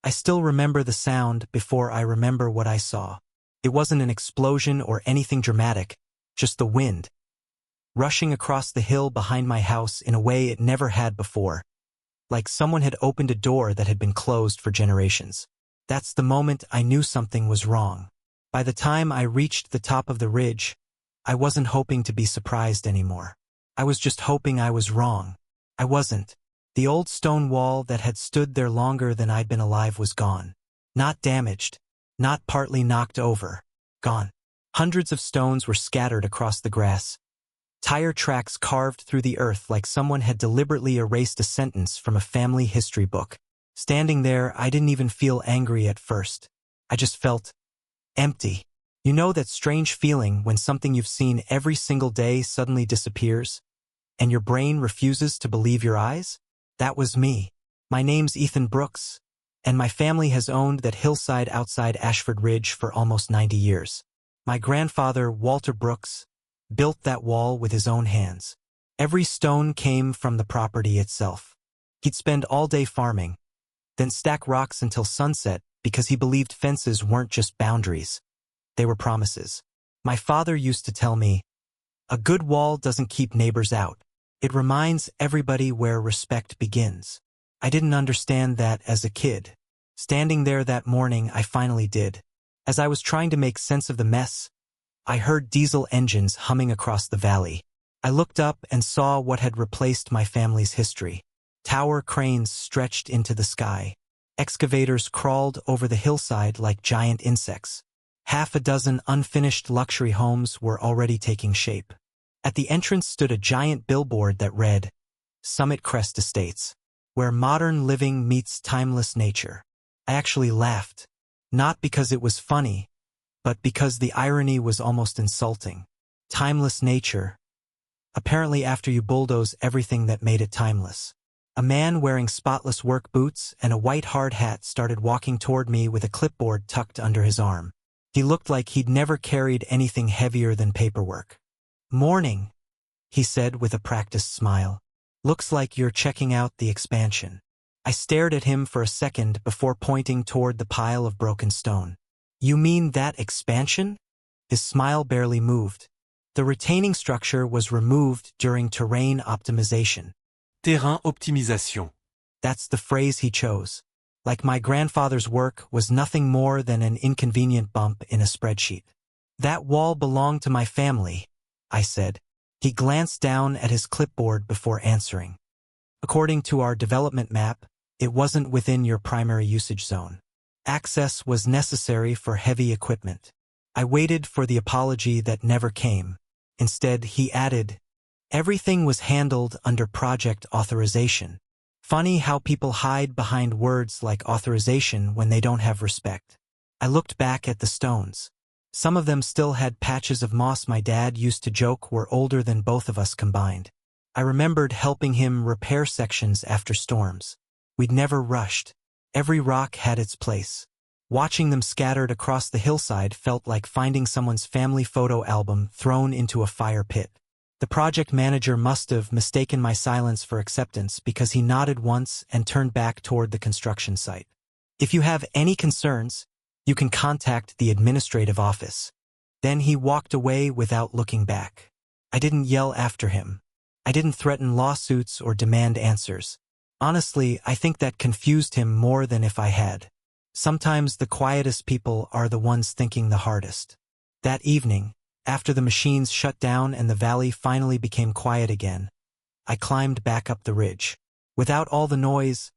I still remember the sound before I remember what I saw. It wasn't an explosion or anything dramatic, just the wind, rushing across the hill behind my house in a way it never had before, like someone had opened a door that had been closed for generations. That's the moment I knew something was wrong. By the time I reached the top of the ridge, I wasn't hoping to be surprised anymore. I was just hoping I was wrong. I wasn't. The old stone wall that had stood there longer than I'd been alive was gone. Not damaged, not partly knocked over. Gone. Hundreds of stones were scattered across the grass. Tire tracks carved through the earth like someone had deliberately erased a sentence from a family history book. Standing there, I didn't even feel angry at first. I just felt empty. You know that strange feeling when something you've seen every single day suddenly disappears, and your brain refuses to believe your eyes? That was me. My name's Ethan Brooks, and my family has owned that hillside outside Ashford Ridge for almost 90 years. My grandfather, Walter Brooks, built that wall with his own hands. Every stone came from the property itself. He'd spend all day farming, then stack rocks until sunset because he believed fences weren't just boundaries. They were promises. My father used to tell me, "A good wall doesn't keep neighbors out. It reminds everybody where respect begins." I didn't understand that as a kid. Standing there that morning, I finally did. As I was trying to make sense of the mess, I heard diesel engines humming across the valley. I looked up and saw what had replaced my family's history. Tower cranes stretched into the sky. Excavators crawled over the hillside like giant insects. Half a dozen unfinished luxury homes were already taking shape. At the entrance stood a giant billboard that read, "Summit Crest Estates, where modern living meets timeless nature." I actually laughed, not because it was funny, but because the irony was almost insulting. Timeless nature. Apparently after you bulldoze everything that made it timeless. A man wearing spotless work boots and a white hard hat started walking toward me with a clipboard tucked under his arm. He looked like he'd never carried anything heavier than paperwork. "Morning," he said with a practiced smile. "Looks like you're checking out the expansion." I stared at him for a second before pointing toward the pile of broken stone. "You mean that expansion?" His smile barely moved. The retaining structure was removed during terrain optimization. Terrain optimisation. That's the phrase he chose. Like my grandfather's work was nothing more than an inconvenient bump in a spreadsheet. "That wall belonged to my family," I said. He glanced down at his clipboard before answering. "According to our development map, it wasn't within your primary usage zone. Access was necessary for heavy equipment." I waited for the apology that never came. Instead, he added, "Everything was handled under project authorization." Funny how people hide behind words like authorization when they don't have respect. I looked back at the stones. Some of them still had patches of moss my dad used to joke were older than both of us combined. I remembered helping him repair sections after storms. We'd never rushed. Every rock had its place. Watching them scattered across the hillside felt like finding someone's family photo album thrown into a fire pit. The project manager must have mistaken my silence for acceptance because he nodded once and turned back toward the construction site. "If you have any concerns, you can contact the administrative office." Then he walked away without looking back. I didn't yell after him. I didn't threaten lawsuits or demand answers. Honestly, I think that confused him more than if I had. Sometimes the quietest people are the ones thinking the hardest. That evening, after the machines shut down and the valley finally became quiet again, I climbed back up the ridge. Without all the noise,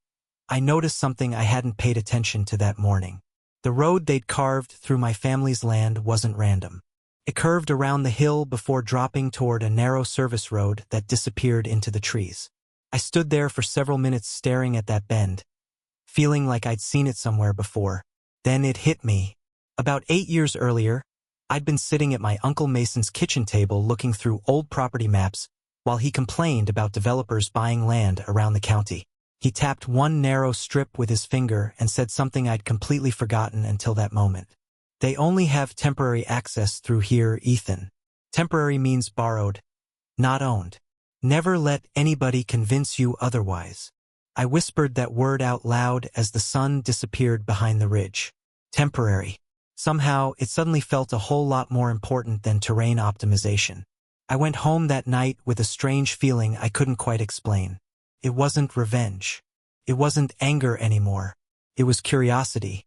I noticed something I hadn't paid attention to that morning. The road they'd carved through my family's land wasn't random. It curved around the hill before dropping toward a narrow service road that disappeared into the trees. I stood there for several minutes staring at that bend, feeling like I'd seen it somewhere before. Then it hit me. About 8 years earlier, I'd been sitting at my Uncle Mason's kitchen table looking through old property maps while he complained about developers buying land around the county. He tapped one narrow strip with his finger and said something I'd completely forgotten until that moment. "They only have temporary access through here, Ethan. Temporary means borrowed, not owned. Never let anybody convince you otherwise." I whispered that word out loud as the sun disappeared behind the ridge. Temporary. Somehow, it suddenly felt a whole lot more important than terrain optimization. I went home that night with a strange feeling I couldn't quite explain. It wasn't revenge. It wasn't anger anymore. It was curiosity.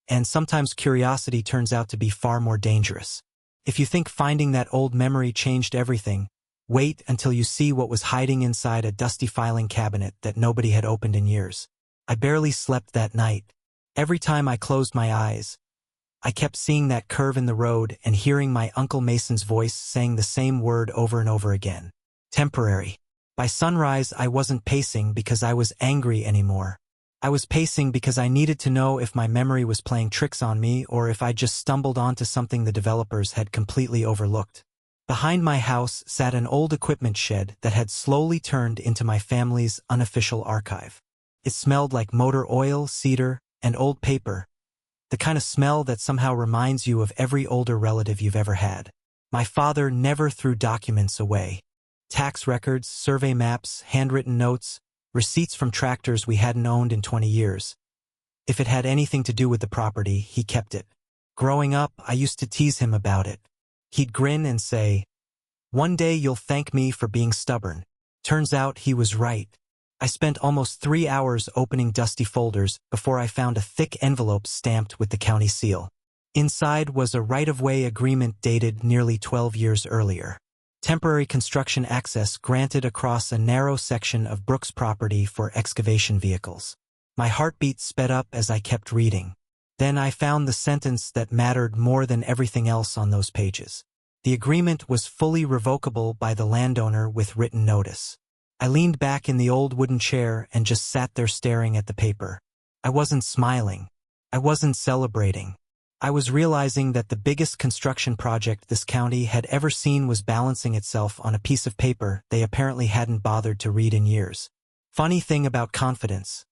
And sometimes curiosity turns out to be far more dangerous. If you think finding that old memory changed everything, wait until you see what was hiding inside a dusty filing cabinet that nobody had opened in years. I barely slept that night. Every time I closed my eyes, I kept seeing that curve in the road and hearing my Uncle Mason's voice saying the same word over and over again. Temporary. By sunrise, I wasn't pacing because I was angry anymore. I was pacing because I needed to know if my memory was playing tricks on me or if I just stumbled onto something the developers had completely overlooked. Behind my house sat an old equipment shed that had slowly turned into my family's unofficial archive. It smelled like motor oil, cedar, and old paper. The kind of smell that somehow reminds you of every older relative you've ever had. My father never threw documents away. Tax records, survey maps, handwritten notes, receipts from tractors we hadn't owned in 20 years. If it had anything to do with the property, he kept it. Growing up, I used to tease him about it. He'd grin and say, "One day you'll thank me for being stubborn." Turns out he was right. I spent almost 3 hours opening dusty folders before I found a thick envelope stamped with the county seal. Inside was a right-of-way agreement dated nearly 12 years earlier. Temporary construction access granted across a narrow section of Brooks property for excavation vehicles. My heartbeat sped up as I kept reading. Then I found the sentence that mattered more than everything else on those pages. The agreement was fully revocable by the landowner with written notice. I leaned back in the old wooden chair and just sat there staring at the paper. I wasn't smiling. I wasn't celebrating. I was realizing that the biggest construction project this county had ever seen was balancing itself on a piece of paper they apparently hadn't bothered to read in years. Funny thing about confidence.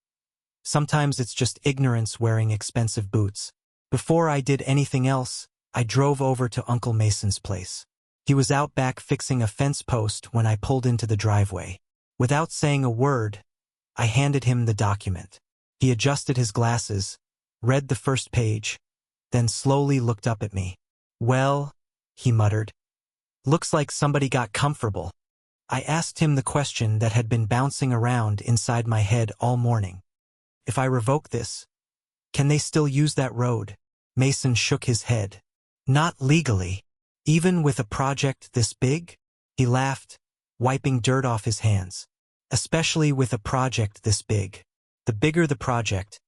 Sometimes it's just ignorance wearing expensive boots. Before I did anything else, I drove over to Uncle Mason's place. He was out back fixing a fence post when I pulled into the driveway. Without saying a word, I handed him the document. He adjusted his glasses, read the first page, then slowly looked up at me. "Well," he muttered, "looks like somebody got comfortable." I asked him the question that had been bouncing around inside my head all morning. "If I revoke this, can they still use that road?" Mason shook his head. "Not legally. Even with a project this big?" He laughed, wiping dirt off his hands. "Especially with a project this big. The bigger the project,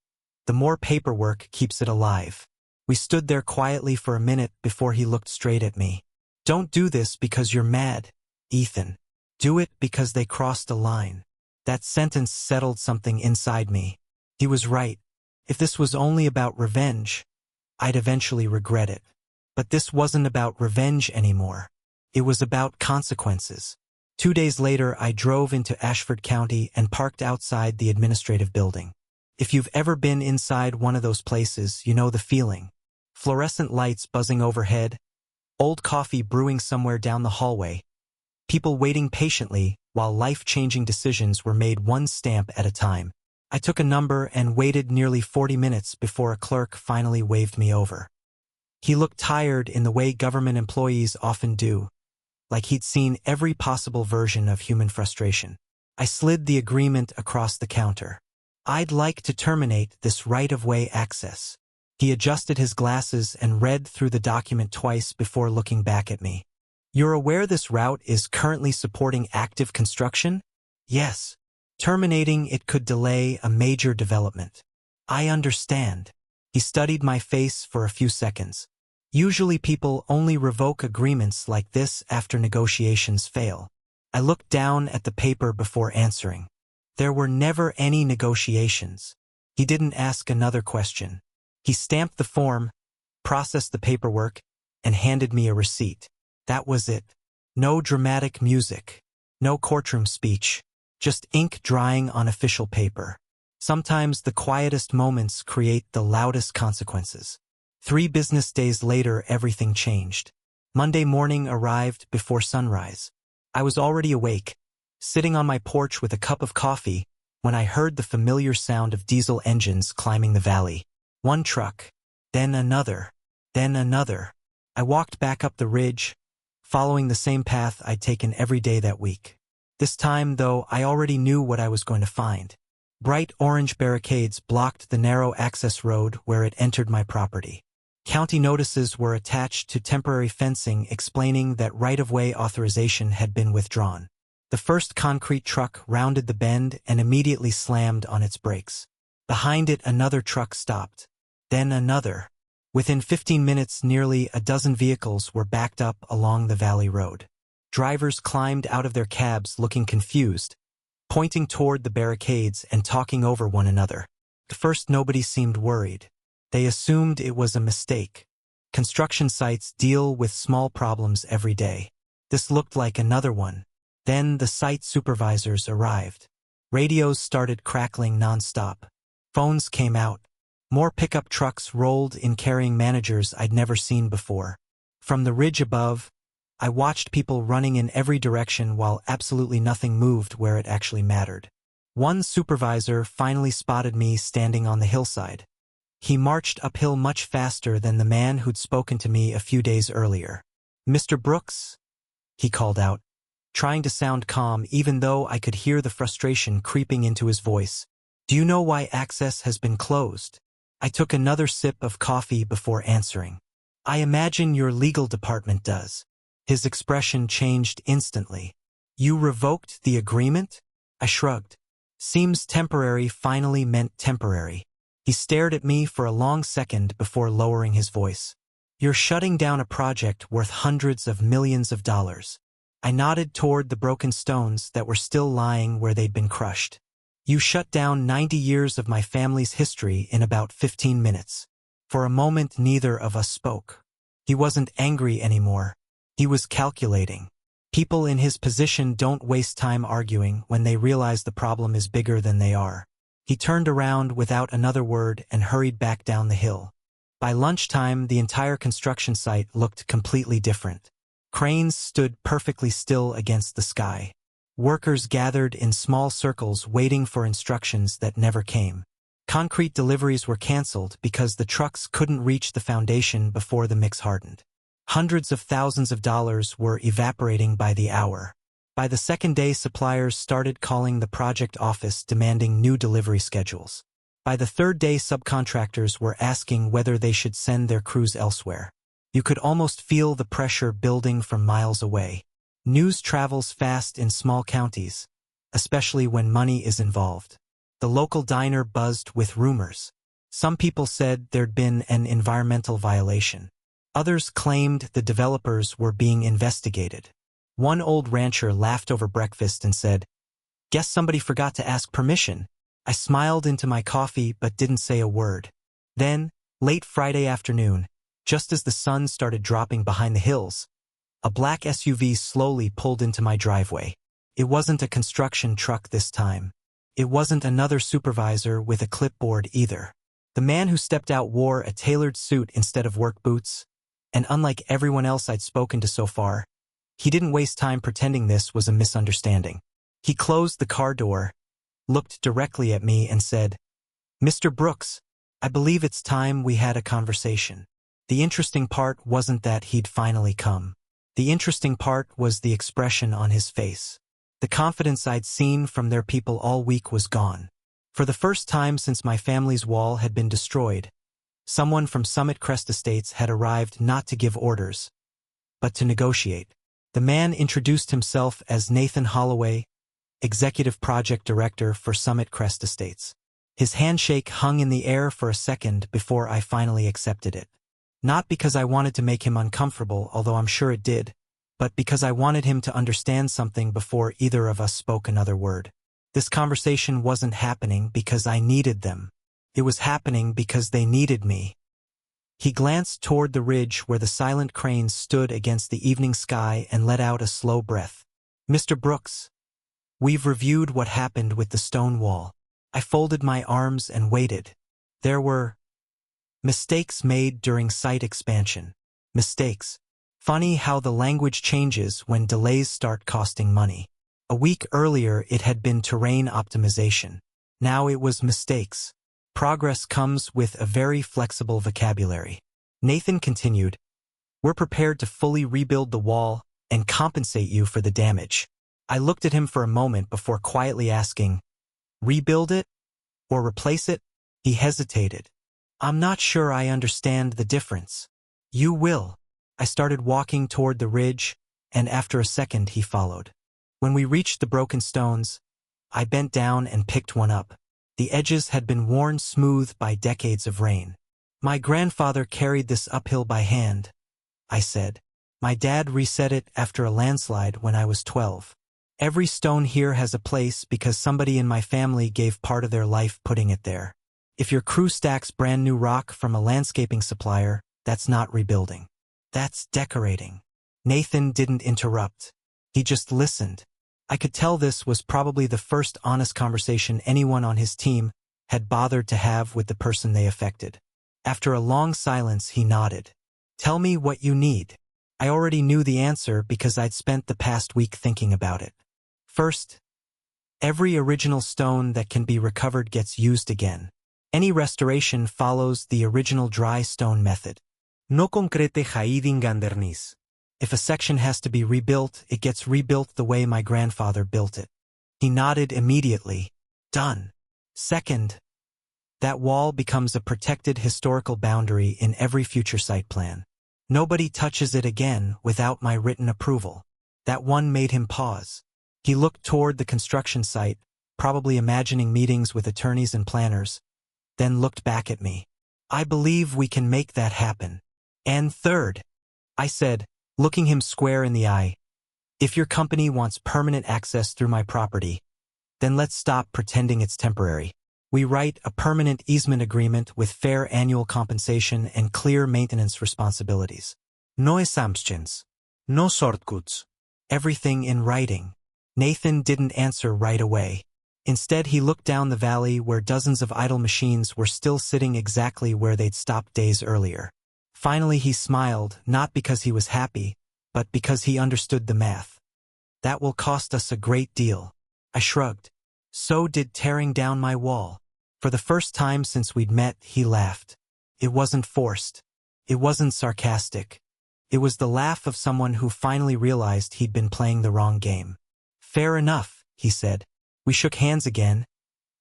the more paperwork keeps it alive." We stood there quietly for a minute before he looked straight at me. "Don't do this because you're mad, Ethan. Do it because they crossed a line." That sentence settled something inside me. He was right. If this was only about revenge, I'd eventually regret it. But this wasn't about revenge anymore. It was about consequences. 2 days later, I drove into Ashford County and parked outside the administrative building. If you've ever been inside one of those places, you know the feeling. Fluorescent lights buzzing overhead, old coffee brewing somewhere down the hallway, people waiting patiently while life-changing decisions were made one stamp at a time. I took a number and waited nearly 40 minutes before a clerk finally waved me over. He looked tired in the way government employees often do, like he'd seen every possible version of human frustration. I slid the agreement across the counter. "I'd like to terminate this right-of-way access." He adjusted his glasses and read through the document twice before looking back at me. "You're aware this route is currently supporting active construction?" "Yes. Terminating it could delay a major development." "I understand." He studied my face for a few seconds. "Usually people only revoke agreements like this after negotiations fail." I looked down at the paper before answering. There were never any negotiations. He didn't ask another question. He stamped the form, processed the paperwork, and handed me a receipt. That was it. No dramatic music. No courtroom speech. Just ink drying on official paper. Sometimes the quietest moments create the loudest consequences. 3 business days later, everything changed. Monday morning arrived before sunrise. I was already awake, sitting on my porch with a cup of coffee, when I heard the familiar sound of diesel engines climbing the valley. One truck, then another, then another. I walked back up the ridge, following the same path I'd taken every day that week. This time, though, I already knew what I was going to find. Bright orange barricades blocked the narrow access road where it entered my property. County notices were attached to temporary fencing explaining that right-of-way authorization had been withdrawn. The first concrete truck rounded the bend and immediately slammed on its brakes. Behind it, another truck stopped. Then another. Within 15 minutes, nearly a dozen vehicles were backed up along the valley road. Drivers climbed out of their cabs looking confused, pointing toward the barricades and talking over one another. At first, nobody seemed worried. They assumed it was a mistake. Construction sites deal with small problems every day. This looked like another one. Then the site supervisors arrived. Radios started crackling nonstop. Phones came out. More pickup trucks rolled in carrying managers I'd never seen before. From the ridge above, I watched people running in every direction while absolutely nothing moved where it actually mattered. One supervisor finally spotted me standing on the hillside. He marched uphill much faster than the man who'd spoken to me a few days earlier. "Mr. Brooks?" he called out, trying to sound calm even though I could hear the frustration creeping into his voice. "Do you know why access has been closed?" I took another sip of coffee before answering. "I imagine your legal department does." His expression changed instantly. "You revoked the agreement?" I shrugged. Seems temporary finally meant temporary. He stared at me for a long second before lowering his voice. "You're shutting down a project worth hundreds of millions of dollars." I nodded toward the broken stones that were still lying where they'd been crushed. "You shut down 90 years of my family's history in about 15 minutes. For a moment, neither of us spoke. He wasn't angry anymore. He was calculating. People in his position don't waste time arguing when they realize the problem is bigger than they are. He turned around without another word and hurried back down the hill. By lunchtime, the entire construction site looked completely different. Cranes stood perfectly still against the sky. Workers gathered in small circles waiting for instructions that never came. Concrete deliveries were canceled because the trucks couldn't reach the foundation before the mix hardened. Hundreds of thousands of dollars were evaporating by the hour. By the second day, suppliers started calling the project office demanding new delivery schedules. By the third day, subcontractors were asking whether they should send their crews elsewhere. You could almost feel the pressure building from miles away. News travels fast in small counties, especially when money is involved. The local diner buzzed with rumors. Some people said there'd been an environmental violation. Others claimed the developers were being investigated. One old rancher laughed over breakfast and said, "Guess somebody forgot to ask permission." I smiled into my coffee but didn't say a word. Then, late Friday afternoon, just as the sun started dropping behind the hills, a black SUV slowly pulled into my driveway. It wasn't a construction truck this time. It wasn't another supervisor with a clipboard either. The man who stepped out wore a tailored suit instead of work boots, and unlike everyone else I'd spoken to so far, he didn't waste time pretending this was a misunderstanding. He closed the car door, looked directly at me and said, "Mr. Brooks, I believe it's time we had a conversation." The interesting part wasn't that he'd finally come. The interesting part was the expression on his face. The confidence I'd seen from their people all week was gone. For the first time since my family's wall had been destroyed, someone from Summit Crest Estates had arrived not to give orders, but to negotiate. The man introduced himself as Nathan Holloway, Executive Project Director for Summit Crest Estates. His handshake hung in the air for a second before I finally accepted it. Not because I wanted to make him uncomfortable, although I'm sure it did, but because I wanted him to understand something before either of us spoke another word. This conversation wasn't happening because I needed them. It was happening because they needed me. He glanced toward the ridge where the silent cranes stood against the evening sky and let out a slow breath. "Mr. Brooks, we've reviewed what happened with the stone wall." I folded my arms and waited. There were mistakes made during site expansion. Mistakes. Funny how the language changes when delays start costing money. A week earlier it had been terrain optimization. Now it was mistakes. Progress comes with a very flexible vocabulary. Nathan continued, "We're prepared to fully rebuild the wall and compensate you for the damage." I looked at him for a moment before quietly asking, "Rebuild it? Or replace it?" He hesitated. "I'm not sure I understand the difference." "You will." I started walking toward the ridge, and after a second he followed. When we reached the broken stones, I bent down and picked one up. The edges had been worn smooth by decades of rain. "My grandfather carried this uphill by hand," I said. "My dad reset it after a landslide when I was 12. Every stone here has a place because somebody in my family gave part of their life putting it there. If your crew stacks brand new rock from a landscaping supplier, that's not rebuilding. That's decorating." Nathan didn't interrupt. He just listened. I could tell this was probably the first honest conversation anyone on his team had bothered to have with the person they affected. After a long silence, he nodded. "Tell me what you need." I already knew the answer because I'd spent the past week thinking about it. First, every original stone that can be recovered gets used again. Any restoration follows the original dry stone method. No concrete hiding underneath. If a section has to be rebuilt, it gets rebuilt the way my grandfather built it. He nodded immediately. Done. Second, that wall becomes a protected historical boundary in every future site plan. Nobody touches it again without my written approval. That one made him pause. He looked toward the construction site, probably imagining meetings with attorneys and planners, then looked back at me. "I believe we can make that happen." "And third," I said, looking him square in the eye, "if your company wants permanent access through my property, then let's stop pretending it's temporary. We write a permanent easement agreement with fair annual compensation and clear maintenance responsibilities. No assumptions. No shortcuts. Everything in writing." Nathan didn't answer right away. Instead, he looked down the valley where dozens of idle machines were still sitting exactly where they'd stopped days earlier. Finally, he smiled, not because he was happy, but because he understood the math. "That will cost us a great deal." I shrugged. So did tearing down my wall. For the first time since we'd met, he laughed. It wasn't forced. It wasn't sarcastic. It was the laugh of someone who finally realized he'd been playing the wrong game. "Fair enough," he said. We shook hands again,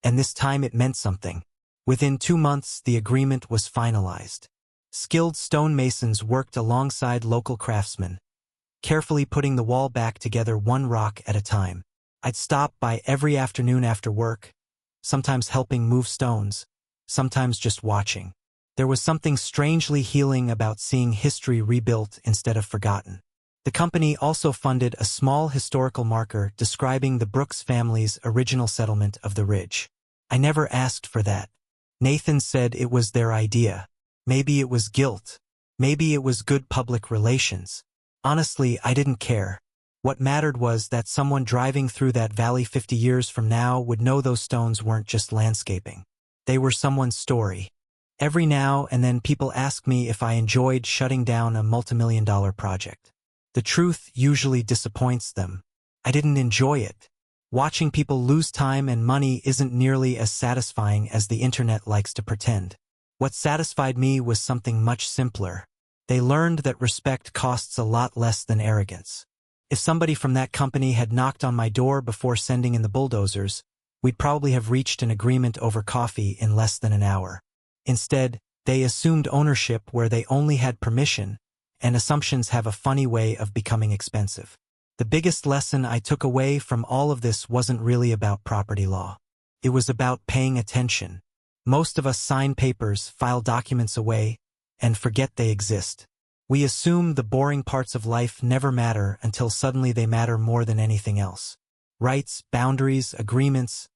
and this time it meant something. Within 2 months, the agreement was finalized. Skilled stonemasons worked alongside local craftsmen, carefully putting the wall back together one rock at a time. I'd stop by every afternoon after work, sometimes helping move stones, sometimes just watching. There was something strangely healing about seeing history rebuilt instead of forgotten. The company also funded a small historical marker describing the Brooks family's original settlement of the ridge. I never asked for that. Nathan said it was their idea. Maybe it was guilt. Maybe it was good public relations. Honestly, I didn't care. What mattered was that someone driving through that valley 50 years from now would know those stones weren't just landscaping. They were someone's story. Every now and then people ask me if I enjoyed shutting down a multimillion-dollar project. The truth usually disappoints them. I didn't enjoy it. Watching people lose time and money isn't nearly as satisfying as the internet likes to pretend. What satisfied me was something much simpler. They learned that respect costs a lot less than arrogance. If somebody from that company had knocked on my door before sending in the bulldozers, we'd probably have reached an agreement over coffee in less than an hour. Instead, they assumed ownership where they only had permission, and assumptions have a funny way of becoming expensive. The biggest lesson I took away from all of this wasn't really about property law. It was about paying attention. Most of us sign papers, file documents away, and forget they exist. We assume the boring parts of life never matter until suddenly they matter more than anything else. Rights, boundaries, agreements,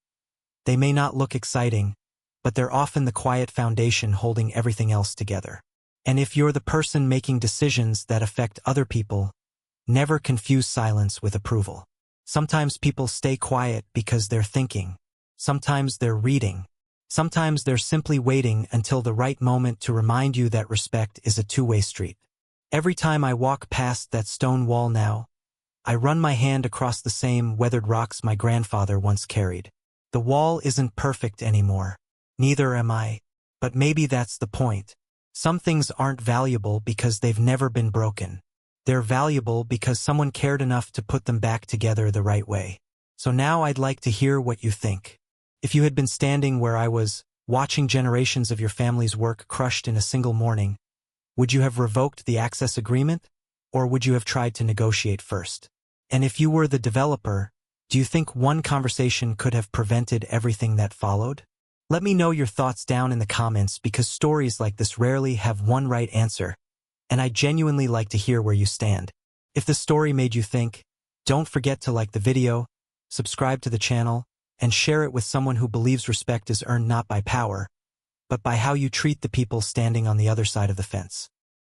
they may not look exciting, but they're often the quiet foundation holding everything else together. And if you're the person making decisions that affect other people, never confuse silence with approval. Sometimes people stay quiet because they're thinking. Sometimes they're reading. Sometimes they're simply waiting until the right moment to remind you that respect is a two-way street. Every time I walk past that stone wall now, I run my hand across the same weathered rocks my grandfather once carried. The wall isn't perfect anymore. Neither am I. But maybe that's the point. Some things aren't valuable because they've never been broken. They're valuable because someone cared enough to put them back together the right way. So now I'd like to hear what you think. If you had been standing where I was, watching generations of your family's work crushed in a single morning, would you have revoked the access agreement? Or would you have tried to negotiate first? And if you were the developer, do you think one conversation could have prevented everything that followed? Let me know your thoughts down in the comments because stories like this rarely have one right answer, and I genuinely like to hear where you stand. If the story made you think, don't forget to like the video, subscribe to the channel, and share it with someone who believes respect is earned not by power, but by how you treat the people standing on the other side of the fence.